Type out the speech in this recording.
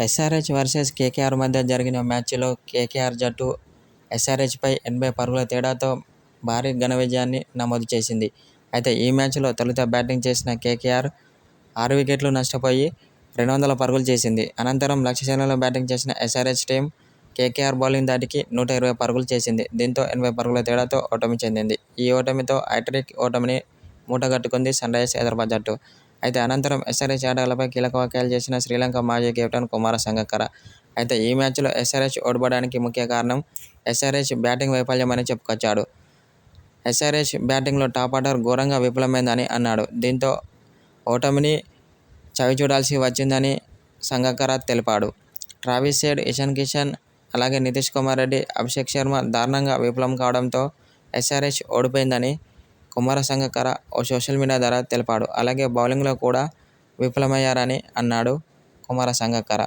SRH versus KKR మధ్య జరిగిన మ్యాచ్లో కేకేఆర్ జట్టు ఎస్ఆర్హెచ్పై 80 పరుగుల తేడాతో భారీ ఘన విజయాన్ని నమోదు చేసింది. అయితే ఈ మ్యాచ్లో తొలుత బ్యాటింగ్ చేసిన కేకేఆర్ 6 వికెట్లు నష్టపోయి 200 పరుగులు చేసింది. అనంతరం లక్ష్య చేరువలో బ్యాటింగ్ చేసిన ఎస్ఆర్హెచ్ టీం కేకేఆర్ బౌలింగ్ ధాటికి 120 పరుగులు చేసింది. దీంతో 80 పరుగుల తేడాతో ఓటమి చెందింది. ఈ ఓటమితో హ్యాట్రిక్ ఓటమిని మూటగట్టుకుంది సన్రైజర్స్ హైదరాబాద్ జట్టు. అయితే అనంతరం ఎస్ఆర్హెచ్ ఆటగాళ్లపై కీలక వ్యాఖ్యలు చేసిన శ్రీలంక మాజీ కెప్టెన్ కుమార సంగక్కర. అయితే ఈ మ్యాచ్లో ఎస్ఆర్హెచ్ ఓడిపోవడానికి ముఖ్య కారణం ఎస్ఆర్హెచ్ బ్యాటింగ్ వైఫల్యమని చెప్పుకొచ్చాడు. ఎస్ఆర్హెచ్ బ్యాటింగ్లో టాప్ ఆర్డర్ ఘోరంగా విఫలమైందని అన్నాడు. దీంతో ఓటమిని చవిచూడాల్సి వచ్చిందని సంగక్కర తెలిపాడు. ట్రావిస్ హెడ్, ఇషాన్ కిషన్, అలాగే నితీష్ కుమార్ రెడ్డి, అభిషేక్ శర్మ దారుణంగా విఫలం కావడంతో ఎస్ఆర్హెచ్ ఓడిపోయిందని కుమార సంగక్కర ఓ సోషల్ మీడియా ద్వారా తెలిపాడు. అలాగే బౌలింగ్లో కూడా విఫలమయ్యారని అన్నాడు కుమార సంగక్కర.